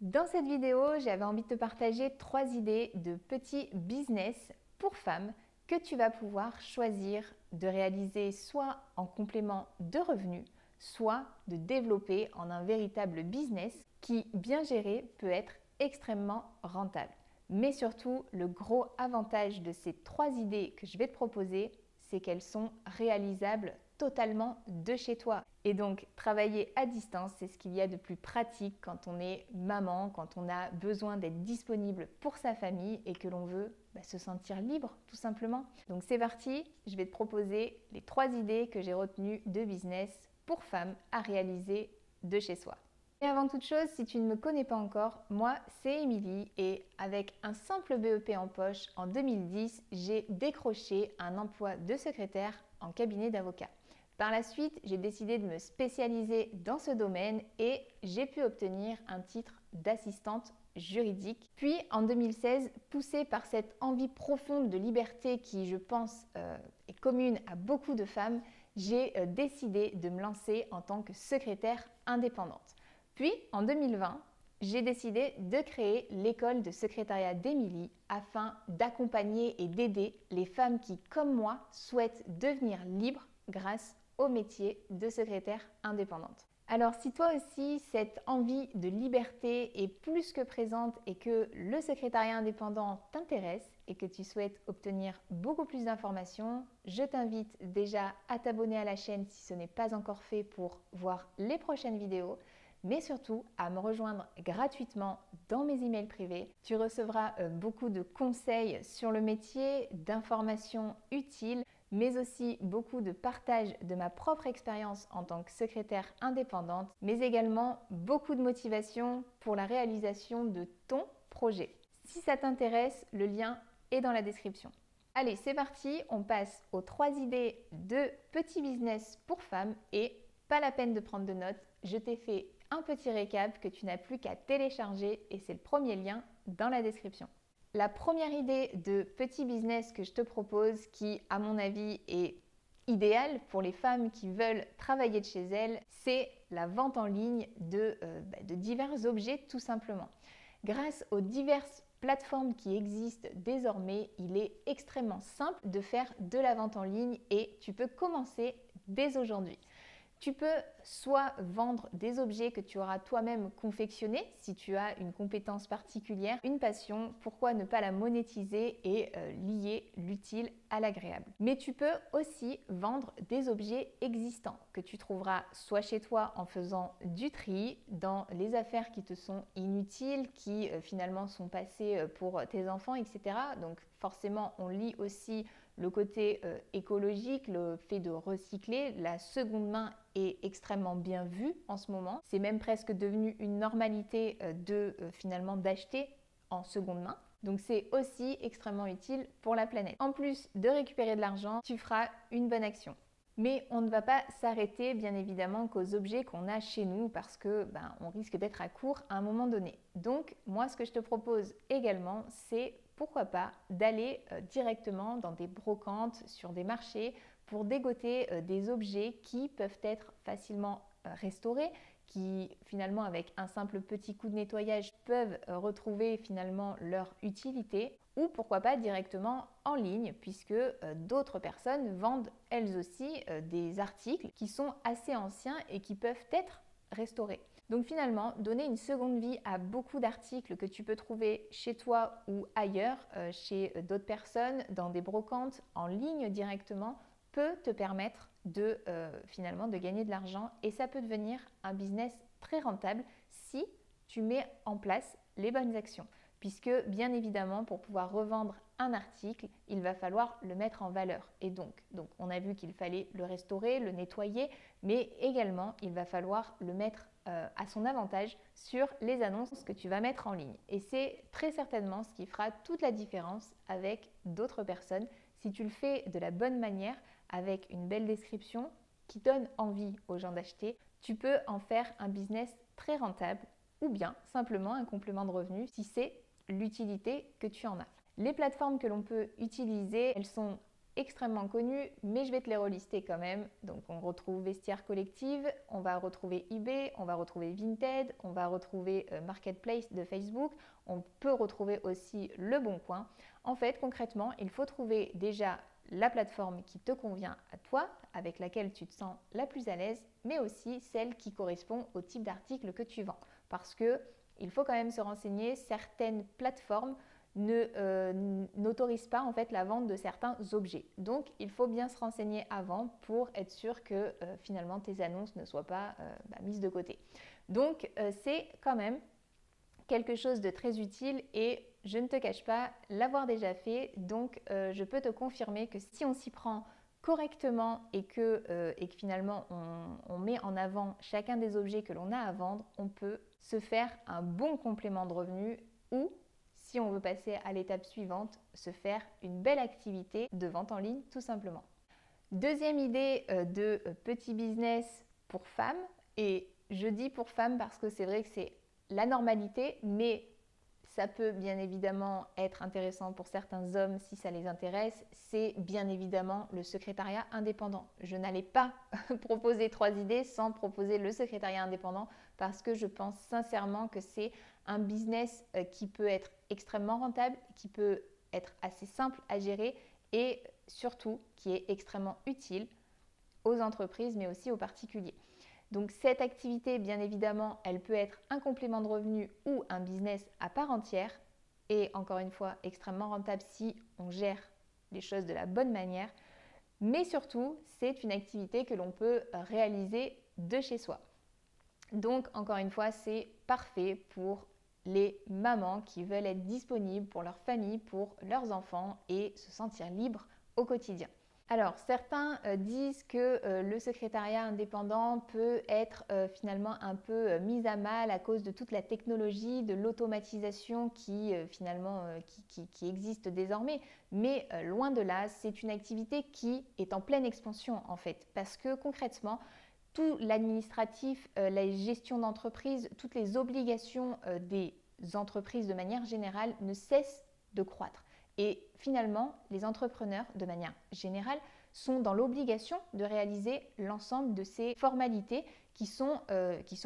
Dans cette vidéo, j'avais envie de te partager 3 idées de petits business pour femmes que tu vas pouvoir choisir de réaliser soit en complément de revenus, soit de développer en un véritable business qui, bien géré, peut être extrêmement rentable. Mais surtout, le gros avantage de ces 3 idées que je vais te proposer, c'est qu'elles sont réalisables totalement de chez toi. Et donc, travailler à distance, c'est ce qu'il y a de plus pratique quand on est maman, quand on a besoin d'être disponible pour sa famille et que l'on veut se sentir libre, tout simplement. Donc c'est parti, je vais te proposer les 3 idées que j'ai retenues de business pour femmes à réaliser de chez soi. Et avant toute chose, si tu ne me connais pas encore, moi c'est Émilie et avec un simple BEP en poche, en 2010, j'ai décroché un emploi de secrétaire en cabinet d'avocat. Par la suite, j'ai décidé de me spécialiser dans ce domaine et j'ai pu obtenir un titre d'assistante juridique. Puis en 2016, poussée par cette envie profonde de liberté qui, je pense, est commune à beaucoup de femmes, j'ai décidé de me lancer en tant que secrétaire indépendante. Puis en 2020, j'ai décidé de créer l'école de secrétariat d'Émilie afin d'accompagner et d'aider les femmes qui, comme moi, souhaitent devenir libres grâce au métier de secrétaire indépendante. Alors si toi aussi cette envie de liberté est plus que présente et que le secrétariat indépendant t'intéresse et que tu souhaites obtenir beaucoup plus d'informations, je t'invite déjà à t'abonner à la chaîne si ce n'est pas encore fait pour voir les prochaines vidéos, mais surtout à me rejoindre gratuitement dans mes emails privés. Tu recevras beaucoup de conseils sur le métier, d'informations utiles, mais aussi beaucoup de partage de ma propre expérience en tant que secrétaire indépendante, mais également beaucoup de motivation pour la réalisation de ton projet. Si ça t'intéresse, le lien est dans la description. Allez, c'est parti, on passe aux 3 idées de petits business pour femmes et pas la peine de prendre de notes, je t'ai fait un petit récap que tu n'as plus qu'à télécharger et c'est le premier lien dans la description. La première idée de petit business que je te propose, qui à mon avis est idéale pour les femmes qui veulent travailler de chez elles, c'est la vente en ligne de divers objets tout simplement. Grâce aux diverses plateformes qui existent désormais, il est extrêmement simple de faire de la vente en ligne et tu peux commencer dès aujourd'hui. Tu peux soit vendre des objets que tu auras toi-même confectionnés si tu as une compétence particulière, une passion, pourquoi ne pas la monétiser et lier l'utile à l'agréable. Mais tu peux aussi vendre des objets existants que tu trouveras soit chez toi en faisant du tri dans les affaires qui te sont inutiles, qui finalement sont passées pour tes enfants, etc. Donc forcément, on lit aussi le côté écologique, le fait de recycler. La seconde main est extrêmement bien vue en ce moment. C'est même presque devenu une normalité finalement d'acheter en seconde main. Donc c'est aussi extrêmement utile pour la planète. En plus de récupérer de l'argent, tu feras une bonne action. Mais on ne va pas s'arrêter bien évidemment qu'aux objets qu'on a chez nous parce que on risque d'être à court à un moment donné. Donc moi ce que je te propose également, c'est pourquoi pas d'aller directement dans des brocantes, sur des marchés pour dégoter des objets qui peuvent être facilement restaurés, qui finalement avec un simple petit coup de nettoyage peuvent retrouver finalement leur utilité, ou pourquoi pas directement en ligne puisque d'autres personnes vendent elles aussi des articles qui sont assez anciens et qui peuvent être restaurés. Donc finalement, donner une seconde vie à beaucoup d'articles que tu peux trouver chez toi ou ailleurs, chez d'autres personnes, dans des brocantes, en ligne directement, peut te permettre de finalement de gagner de l'argent et ça peut devenir un business très rentable si tu mets en place les bonnes actions. Puisque bien évidemment, pour pouvoir revendre un article, il va falloir le mettre en valeur. Et donc on a vu qu'il fallait le restaurer, le nettoyer, mais également il va falloir le mettre à son avantage sur les annonces que tu vas mettre en ligne. Et c'est très certainement ce qui fera toute la différence avec d'autres personnes si tu le fais de la bonne manière, avec une belle description qui donne envie aux gens d'acheter. Tu peux en faire un business très rentable ou bien simplement un complément de revenu si c'est l'utilité que tu en as. Les plateformes que l'on peut utiliser, elles sont extrêmement connus, mais je vais te les relister quand même. Donc on retrouve Vestiaire Collective, on va retrouver eBay, on va retrouver Vinted, on va retrouver Marketplace de Facebook, on peut retrouver aussi Le Bon Coin. En fait, concrètement, il faut trouver déjà la plateforme qui te convient à toi, avec laquelle tu te sens la plus à l'aise, mais aussi celle qui correspond au type d'article que tu vends. Parce que il faut quand même se renseigner, certaines plateformes n'autorisent pas en fait la vente de certains objets. Donc il faut bien se renseigner avant pour être sûr que finalement tes annonces ne soient pas mises de côté. Donc c'est quand même quelque chose de très utile et je ne te cache pas l'avoir déjà fait. Donc je peux te confirmer que si on s'y prend correctement et que finalement on met en avant chacun des objets que l'on a à vendre, on peut se faire un bon complément de revenus ou, si on veut passer à l'étape suivante, se faire une belle activité de vente en ligne tout simplement. Deuxième idée de petit business pour femmes, et je dis pour femmes parce que c'est vrai que c'est la normalité, mais ça peut bien évidemment être intéressant pour certains hommes si ça les intéresse, c'est bien évidemment le secrétariat indépendant. Je n'allais pas proposer 3 idées sans proposer le secrétariat indépendant parce que je pense sincèrement que c'est un business qui peut être extrêmement rentable, qui peut être assez simple à gérer et surtout qui est extrêmement utile aux entreprises mais aussi aux particuliers. Donc cette activité, bien évidemment, elle peut être un complément de revenu ou un business à part entière et encore une fois extrêmement rentable si on gère les choses de la bonne manière. Mais surtout, c'est une activité que l'on peut réaliser de chez soi. Donc encore une fois, c'est parfait pour les mamans qui veulent être disponibles pour leur famille, pour leurs enfants et se sentir libres au quotidien. Alors, certains disent que le secrétariat indépendant peut être finalement un peu mis à mal à cause de toute la technologie, de l'automatisation qui qui existe désormais. Mais loin de là, c'est une activité qui est en pleine expansion en fait. Parce que concrètement, tout l'administratif, la gestion d'entreprise, toutes les obligations des entreprises de manière générale ne cessent de croître. Et finalement, les entrepreneurs, de manière générale, sont dans l'obligation de réaliser l'ensemble de ces formalités qui sont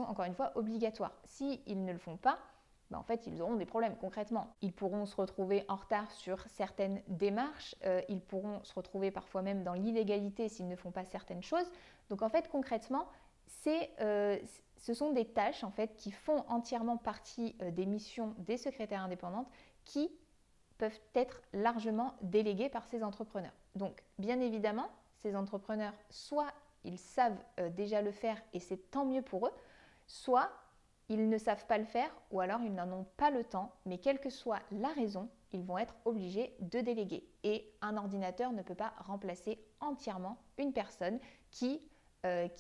encore une fois obligatoires. S'ils ne le font pas, en fait, ils auront des problèmes concrètement. Ils pourront se retrouver en retard sur certaines démarches, ils pourront se retrouver parfois même dans l'illégalité s'ils ne font pas certaines choses. Donc en fait, concrètement, ce sont des tâches en fait, qui font entièrement partie des missions des secrétaires indépendantes qui peuvent être largement délégués par ces entrepreneurs. Donc, bien évidemment, ces entrepreneurs, soit ils savent déjà le faire et c'est tant mieux pour eux, soit ils ne savent pas le faire ou alors ils n'en ont pas le temps, mais quelle que soit la raison, ils vont être obligés de déléguer. Et un ordinateur ne peut pas remplacer entièrement une personne qui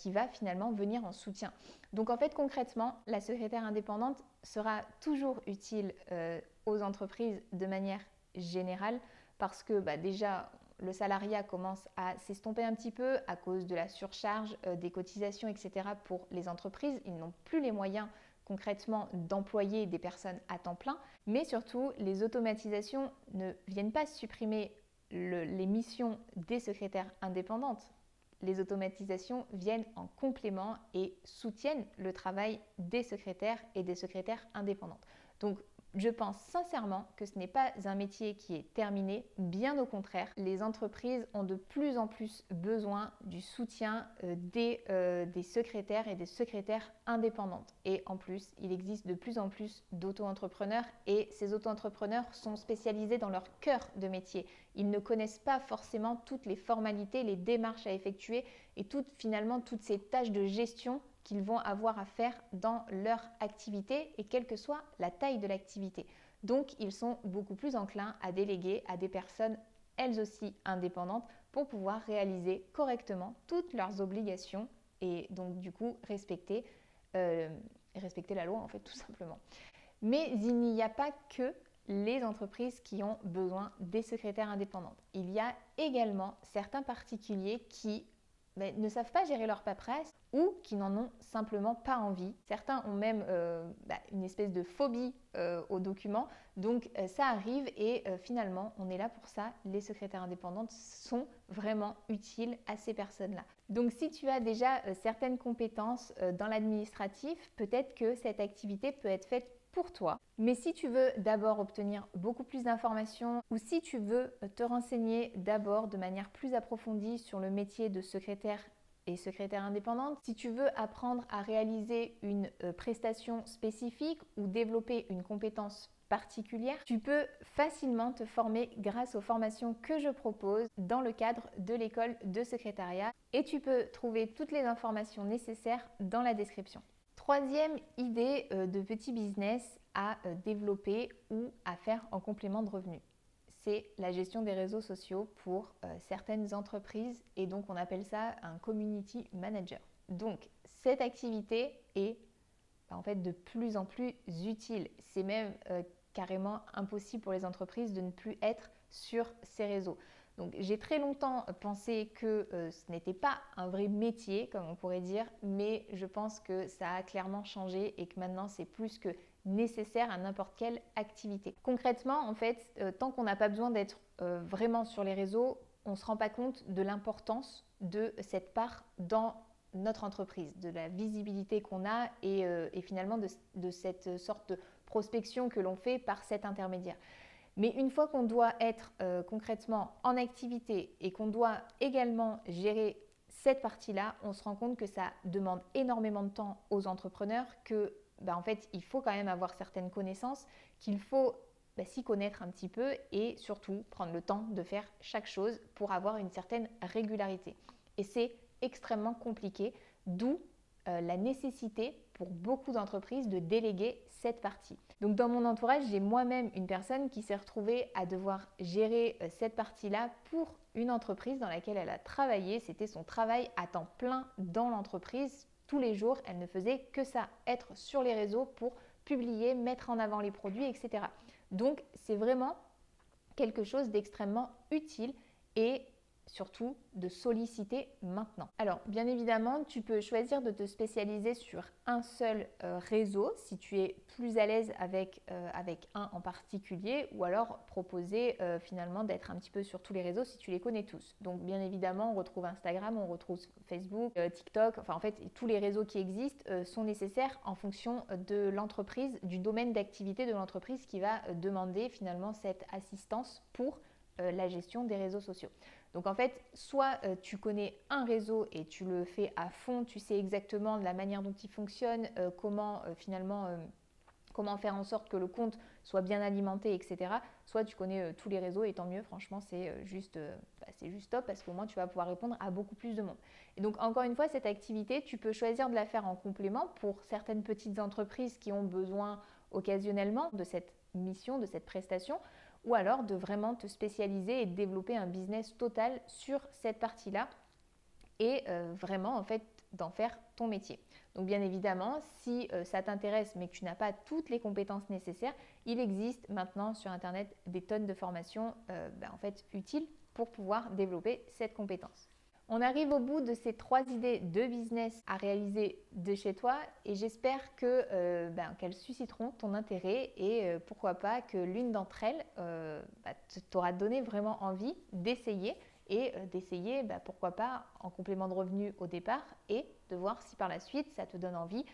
va finalement venir en soutien. Donc en fait, concrètement, la secrétaire indépendante sera toujours utile aux entreprises de manière générale parce que déjà le salariat commence à s'estomper un petit peu à cause de la surcharge des cotisations, etc. pour les entreprises. Ils n'ont plus les moyens concrètement d'employer des personnes à temps plein, mais surtout les automatisations ne viennent pas supprimer les missions des secrétaires indépendantes. Les automatisations viennent en complément et soutiennent le travail des secrétaires et des secrétaires indépendantes. Donc, je pense sincèrement que ce n'est pas un métier qui est terminé, bien au contraire. Les entreprises ont de plus en plus besoin du soutien des secrétaires et des secrétaires indépendantes. Et en plus, il existe de plus en plus d'auto-entrepreneurs et ces auto-entrepreneurs sont spécialisés dans leur cœur de métier. Ils ne connaissent pas forcément toutes les formalités, les démarches à effectuer et finalement toutes ces tâches de gestion qu'ils vont avoir à faire dans leur activité et quelle que soit la taille de l'activité. Donc, ils sont beaucoup plus enclins à déléguer à des personnes elles aussi indépendantes pour pouvoir réaliser correctement toutes leurs obligations et donc du coup respecter la loi en fait tout simplement. Mais il n'y a pas que les entreprises qui ont besoin des secrétaires indépendantes. Il y a également certains particuliers qui ne savent pas gérer leur paperasse ou qui n'en ont simplement pas envie. Certains ont même une espèce de phobie aux documents. Donc ça arrive et finalement, on est là pour ça. Les secrétaires indépendantes sont vraiment utiles à ces personnes-là. Donc si tu as déjà certaines compétences dans l'administratif, peut-être que cette activité peut être faite pour toi. Mais si tu veux d'abord obtenir beaucoup plus d'informations ou si tu veux te renseigner d'abord de manière plus approfondie sur le métier de secrétaire et secrétaire indépendante, si tu veux apprendre à réaliser une prestation spécifique ou développer une compétence particulière, tu peux facilement te former grâce aux formations que je propose dans le cadre de l'école de secrétariat et tu peux trouver toutes les informations nécessaires dans la description. Troisième idée de petit business à développer ou à faire en complément de revenus, c'est la gestion des réseaux sociaux pour certaines entreprises et donc on appelle ça un community manager. Donc cette activité est en fait de plus en plus utile. C'est même carrément impossible pour les entreprises de ne plus être sur ces réseaux. Donc j'ai très longtemps pensé que ce n'était pas un vrai métier, comme on pourrait dire, mais je pense que ça a clairement changé et que maintenant c'est plus que nécessaire à n'importe quelle activité. Concrètement, en fait, tant qu'on n'a pas besoin d'être vraiment sur les réseaux, on ne se rend pas compte de l'importance de cette part dans notre entreprise, de la visibilité qu'on a et finalement de cette sorte de prospection que l'on fait par cet intermédiaire. Mais une fois qu'on doit être concrètement en activité et qu'on doit également gérer cette partie-là, on se rend compte que ça demande énormément de temps aux entrepreneurs, que en fait, il faut quand même avoir certaines connaissances, qu'il faut s'y connaître un petit peu et surtout prendre le temps de faire chaque chose pour avoir une certaine régularité. Et c'est extrêmement compliqué, d'où la nécessité pour beaucoup d'entreprises de déléguer cette partie. Donc dans mon entourage, j'ai moi-même une personne qui s'est retrouvée à devoir gérer cette partie-là pour une entreprise dans laquelle elle a travaillé. C'était son travail à temps plein dans l'entreprise. Tous les jours, elle ne faisait que ça, être sur les réseaux pour publier, mettre en avant les produits, etc. Donc c'est vraiment quelque chose d'extrêmement utile et surtout de solliciter maintenant. Alors bien évidemment, tu peux choisir de te spécialiser sur un seul réseau si tu es plus à l'aise avec un en particulier, ou alors proposer finalement d'être un petit peu sur tous les réseaux si tu les connais tous. Donc bien évidemment, on retrouve Instagram, on retrouve Facebook, TikTok, enfin en fait tous les réseaux qui existent sont nécessaires en fonction de l'entreprise, du domaine d'activité de l'entreprise qui va demander finalement cette assistance pour la gestion des réseaux sociaux. Donc en fait, soit tu connais un réseau et tu le fais à fond, tu sais exactement de la manière dont il fonctionne, comment faire en sorte que le compte soit bien alimenté, etc. Soit tu connais tous les réseaux et tant mieux, franchement, c'est juste top parce qu'au moins tu vas pouvoir répondre à beaucoup plus de monde. Et donc encore une fois, cette activité, tu peux choisir de la faire en complément pour certaines petites entreprises qui ont besoin occasionnellement de cette mission, de cette prestation, ou alors de vraiment te spécialiser et de développer un business total sur cette partie-là et vraiment en fait d'en faire ton métier. Donc bien évidemment, si ça t'intéresse mais que tu n'as pas toutes les compétences nécessaires, il existe maintenant sur internet des tonnes de formations en fait utiles pour pouvoir développer cette compétence. On arrive au bout de ces 3 idées de business à réaliser de chez toi et j'espère qu'elles susciteront ton intérêt et pourquoi pas que l'une d'entre elles t'aura donné vraiment envie d'essayer et d'essayer pourquoi pas en complément de revenus au départ et de voir si par la suite ça te donne envie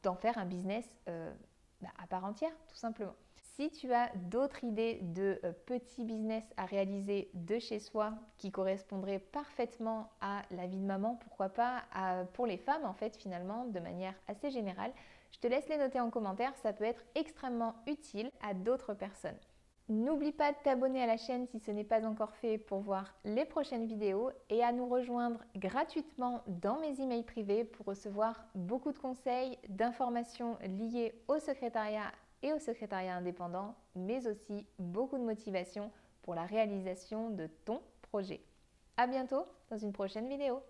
d'en faire un business à part entière tout simplement. Si tu as d'autres idées de petits business à réaliser de chez soi qui correspondraient parfaitement à la vie de maman, pourquoi pas pour les femmes en fait finalement de manière assez générale, je te laisse les noter en commentaire, ça peut être extrêmement utile à d'autres personnes. N'oublie pas de t'abonner à la chaîne si ce n'est pas encore fait pour voir les prochaines vidéos et à nous rejoindre gratuitement dans mes emails privés pour recevoir beaucoup de conseils, d'informations liées au secrétariat et au secrétariat indépendant, mais aussi beaucoup de motivation pour la réalisation de ton projet. À bientôt dans une prochaine vidéo.